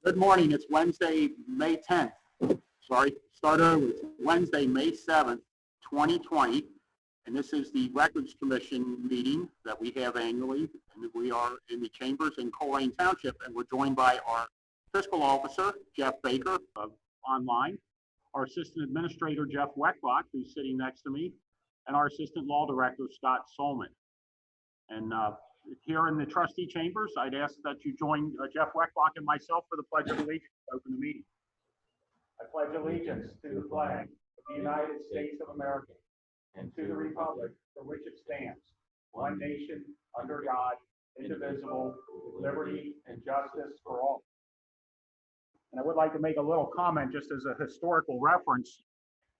Good morning. It's Wednesday, May 10th. Sorry, start over. It's Wednesday, May 7th, 2020. And this is the Records Commission meeting that we have annually. And we are in the chambers in Colerain Township. And we're joined by our fiscal officer, Jeff Baker, online, our assistant administrator, Jeff Weckbach, who's sitting next to me, and our assistant law director, Scott Solman. And here in the trustee chambers, I'd ask that you join Jeff Weckbach and myself for the Pledge of Allegiance to open the meeting. I pledge allegiance to the flag of the United States of America and to the republic for which it stands, one nation, under God, indivisible, with liberty and justice for all. And I would like to make a little comment just as a historical reference.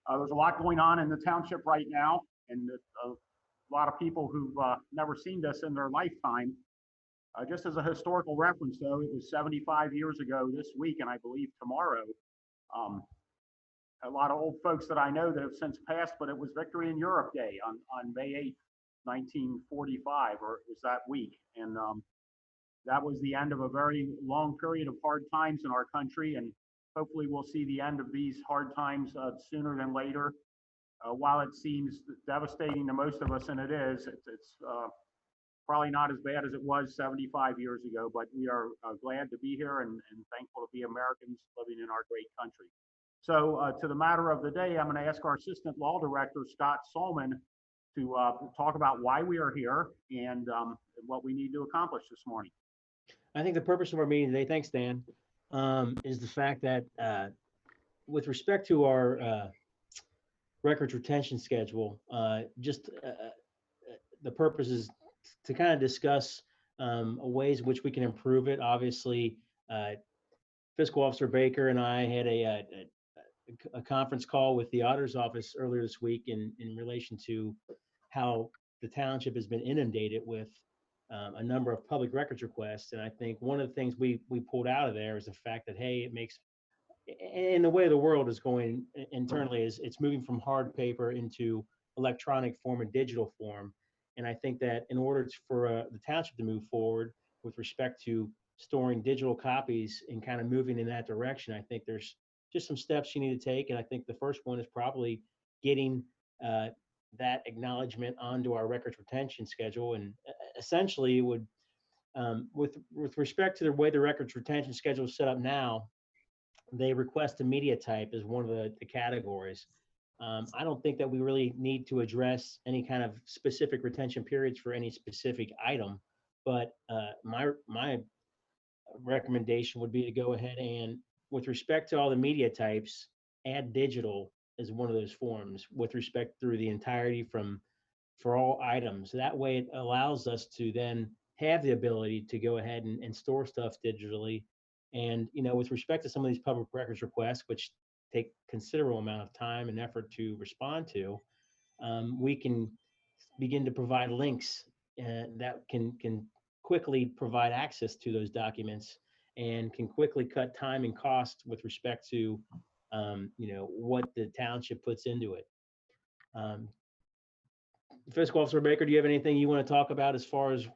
There's a lot going on in the township right now, and a lot of people who've never seen this in their lifetime. Just as a historical reference, though, it was 75 years ago this week, and I believe tomorrow. A lot of old folks that I know that have since passed, but it was Victory in Europe Day on May 8th, 1945, or it was that week. And that was the end of a very long period of hard times in our country, and hopefully we'll see the end of these hard times sooner than later. While it seems devastating to most of us, and it is, it's probably not as bad as it was 75 years ago, but we are glad to be here and thankful to be Americans living in our great country. So to the matter of the day, I'm going to ask our Assistant Law Director, Scott Solman, to talk about why we are here and what we need to accomplish this morning. I think the purpose of our meeting today, thanks, Dan, is the fact that with respect to our records retention schedule, the purpose is to kind of discuss ways in which we can improve it. Obviously, Fiscal Officer Baker and I had a conference call with the auditor's office earlier this week in relation to how the township has been inundated with a number of public records requests. And I think one of the things we pulled out of there is the fact that, hey, it makes, in the way the world is going internally, is it's moving from hard paper into electronic form and digital form. And I think that in order for the township to move forward with respect to storing digital copies and kind of moving in that direction, I think there's just some steps you need to take. And I think the first one is probably getting that acknowledgement onto our records retention schedule. And essentially it would, with respect to the way the records retention schedule is set up now, they request a media type as one of the categories. I don't think that we really need to address any kind of specific retention periods for any specific item, but my recommendation would be to go ahead and, with respect to all the media types, add digital as one of those forms with respect through the entirety for all items. That way it allows us to then have the ability to go ahead and store stuff digitally. And, with respect to some of these public records requests, which take considerable amount of time and effort to respond to, we can begin to provide links that can quickly provide access to those documents and can quickly cut time and cost with respect to, what the township puts into it. Fiscal Officer Baker, do you have anything you want to talk about as far as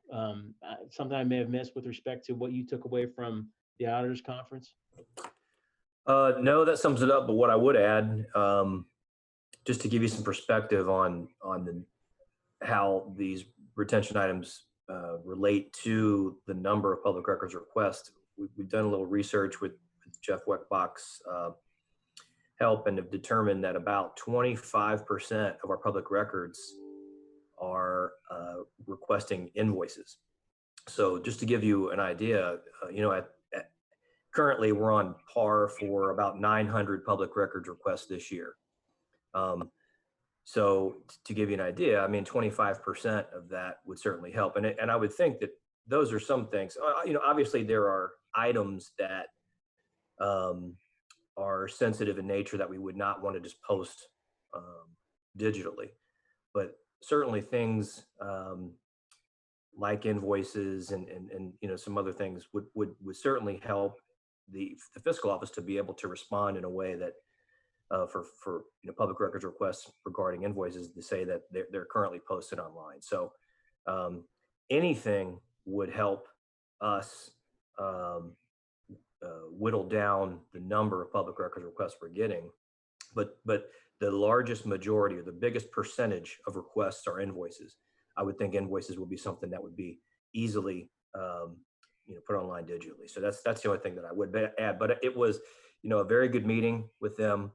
something I may have missed with respect to what you took away from the auditors conference? No, that sums it up. But what I would add, just to give you some perspective on how these retention items relate to the number of public records requests, we've done a little research with Jeff Weckbach's help and have determined that about 25% of our public records are requesting invoices. So just to give you an idea, currently we're on par for about 900 public records requests this year. So to give you an idea, 25% of that would certainly help. And I would think that those are some things, obviously there are items that are sensitive in nature that we would not want to just post digitally, but certainly things like invoices and some other things would certainly help the fiscal office to be able to respond in a way that for public records requests regarding invoices to say that they're currently posted online. So anything would help us whittle down the number of public records requests we're getting, but the largest majority or the biggest percentage of requests are invoices. I would think invoices would be something that would be easily put online digitally. So that's the only thing that I would add. But it was a very good meeting with them.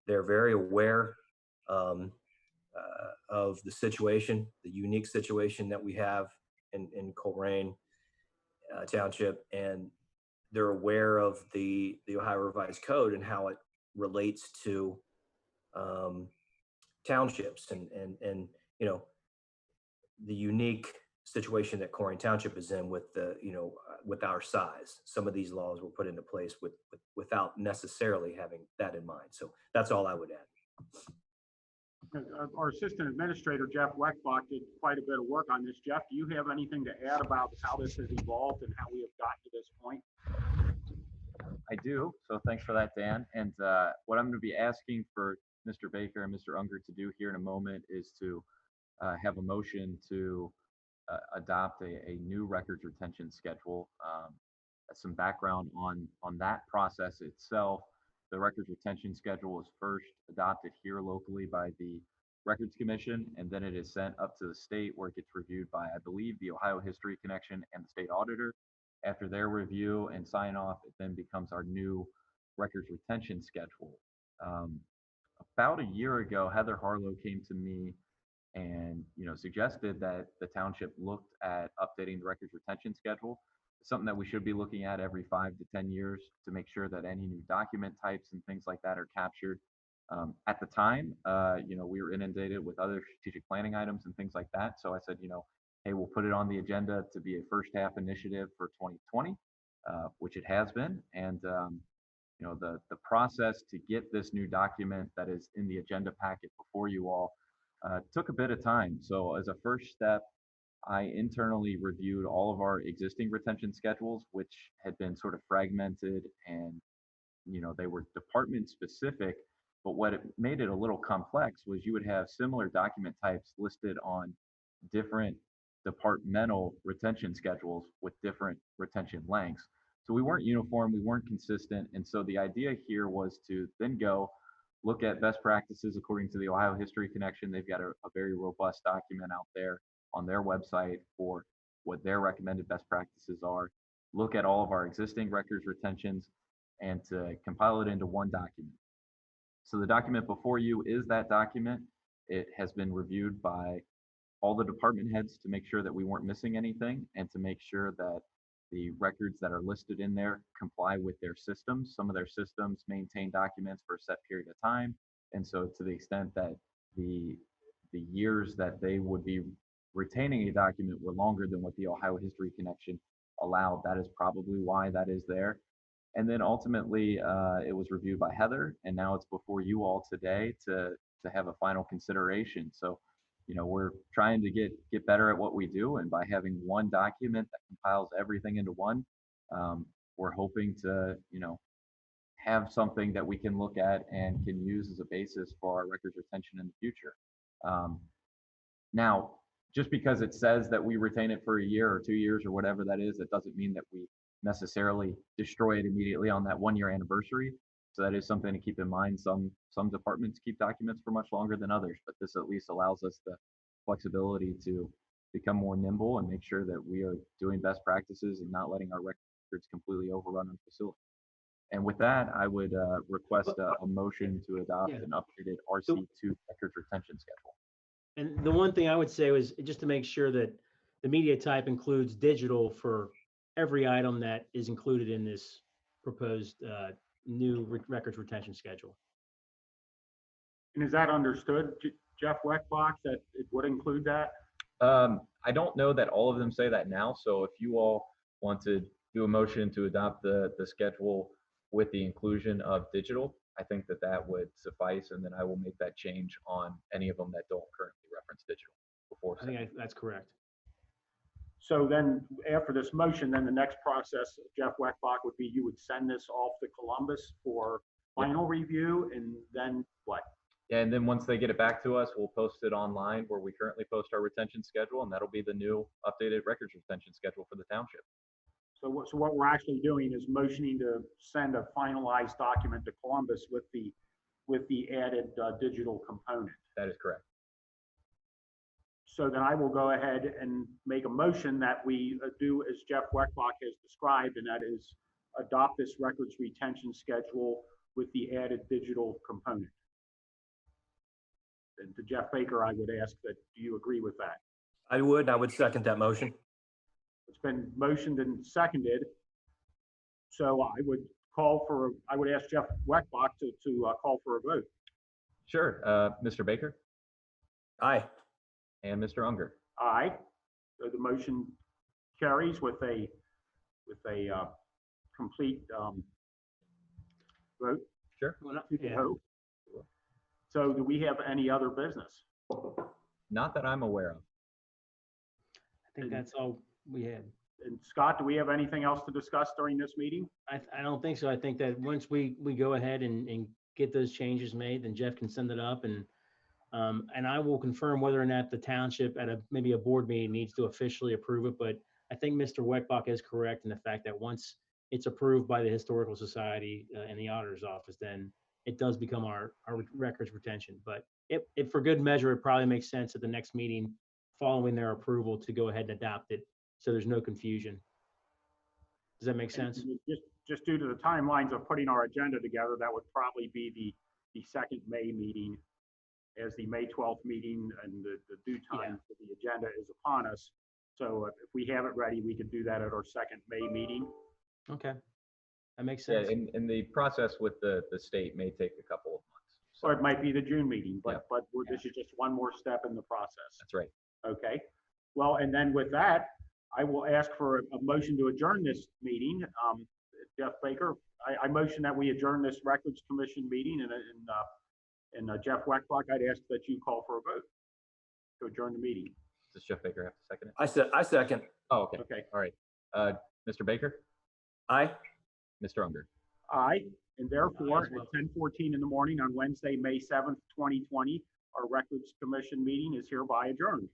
They're very aware of the situation, the unique situation that we have in Colerain Township, and they're aware of the Ohio Revised Code and how it relates to townships and the unique situation that Colerain Township is in with with our size. Some of these laws were put into place without necessarily having that in mind. So that's all I would add. Our assistant administrator, Jeff Weckbach, did quite a bit of work on this. Jeff, do you have anything to add about how this has evolved and how we have gotten to this point? I do. So thanks for that, Dan. And what I'm going to be asking for Mr. Baker and Mr. Unger to do here in a moment is to have a motion to adopt a new records retention schedule. Some background on that process itself. The records retention schedule was first adopted here locally by the Records Commission, and then it is sent up to the state where it gets reviewed by, I believe, the Ohio History Connection and the state auditor. After their review and sign off, it then becomes our new records retention schedule. About a year ago, Heather Harlow came to me and suggested that the township looked at updating the records retention schedule. It's something that we should be looking at every 5 to 10 years to make sure that any new document types and things like that are captured. At the time, we were inundated with other strategic planning items and things like that. So I said, hey, we'll put it on the agenda to be a first half initiative for 2020, which it has been. And the process to get this new document that is in the agenda packet before you all took a bit of time. So as a first step, I internally reviewed all of our existing retention schedules, which had been sort of fragmented and they were department specific. But what it made it a little complex was you would have similar document types listed on different departmental retention schedules with different retention lengths. So we weren't uniform, we weren't consistent. And so the idea here was to then go look at best practices according to the Ohio History Connection. They've got a very robust document out there on their website for what their recommended best practices are. Look at all of our existing records retentions and to compile it into one document. So the document before you is that document. It has been reviewed by all the department heads to make sure that we weren't missing anything and to make sure that the records that are listed in there comply with their systems. Some of their systems maintain documents for a set period of time. And so to the extent that the years that they would be retaining a document were longer than what the Ohio History Connection allowed, that is probably why that is there. And then ultimately, it was reviewed by Heather, and now it's before you all today to have a final consideration. So, we're trying to get better at what we do, and by having one document that compiles everything into one, we're hoping to, have something that we can look at and can use as a basis for our records retention in the future. Now, just because it says that we retain it for a year or 2 years or whatever that is, it doesn't mean that we necessarily destroy it immediately on that 1 year anniversary. So that is something to keep in mind. Some departments keep documents for much longer than others, but this at least allows us the flexibility to become more nimble and make sure that we are doing best practices and not letting our records completely overrun our facility. And with that, I would request a motion to adopt an updated RC2 records retention schedule. And the one thing I would say was just to make sure that the media type includes digital for every item that is included in this proposed new records retention schedule. And is that understood, Jeff Weckbach, that it would include that? I don't know that all of them say that now. So if you all want to do a motion to adopt the schedule with the inclusion of digital, I think that would suffice. And then I will make that change on any of them that don't currently reference digital before. I think that's correct. So then after this motion, then the next process, Jeff Weckbach, would be you would send this off to Columbus for final review, and then what? Yeah, and then once they get it back to us, we'll post it online where we currently post our retention schedule, and that'll be the new updated records retention schedule for the township. So what we're actually doing is motioning to send a finalized document to Columbus with the added digital component. That is correct. So then I will go ahead and make a motion that we do as Jeff Weckbach has described, and that is adopt this records retention schedule with the added digital component. And to Jeff Baker, I would ask that, do you agree with that? I would second that motion. It's been motioned and seconded. So I would ask Jeff Weckbach to call for a vote. Sure. Mr. Baker Aye. and Mr. Unger. Aye. So the motion carries with a complete vote. Sure. Yeah. Vote. So do we have any other business? Not that I'm aware of. I think that's all we had. And Scott, do we have anything else to discuss during this meeting? I don't think so. I think that once we go ahead and get those changes made, then Jeff can send it up, and I will confirm whether or not the township at maybe a board meeting needs to officially approve it. But I think Mr. Weckbach is correct in the fact that once it's approved by the Historical Society and the auditor's office, then it does become our records retention. But if for good measure, it probably makes sense at the next meeting following their approval to go ahead and adopt it, so there's no confusion. Does that make sense? And just due to the timelines of putting our agenda together, that would probably be the second May meeting, as the May 12th meeting and the due time for the agenda is upon us. So if we have it ready, we could do that at our second May meeting. Okay, that makes Yeah, sense. and the process with the state may take a couple of months. So Or it might be the June meeting, but Yeah. this is just one more step in the process. that's right. Okay. Well, and then with that, I will ask for a motion to adjourn this meeting. Jeff Baker, I motion that we adjourn this Records Commission meeting, and Jeff Weckbach, I'd ask that you call for a vote to adjourn the meeting. Does Jeff Baker have to second it? I second. Oh, okay. Okay. All right. Mr. Baker, Aye. Mr. Unger. Aye, and therefore, Aye as well. at 10:14 in the morning on Wednesday, May 7th, 2020, our Records Commission meeting is hereby adjourned.